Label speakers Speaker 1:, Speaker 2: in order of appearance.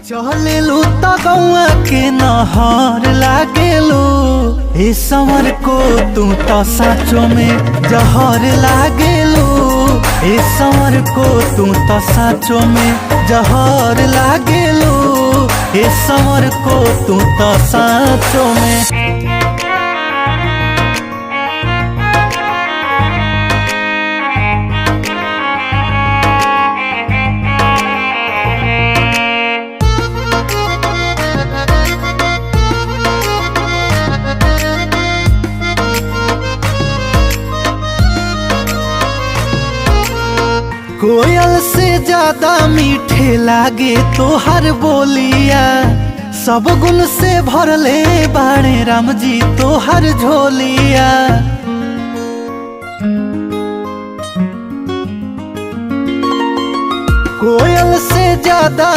Speaker 1: चलेलू त गौआ के नहर लागेलू। ए समर को तू तो साँचो में जहर लागेलू। ए समर को तू तो साँचो में जहर लागेलू। ए समर को तू तो साँचो में। कोयल से ज्यादा मीठे लागे तोहर बोलिया। सब गुण से भरले बाणे राम जी तोहर झोलिया। कोयल से ज्यादा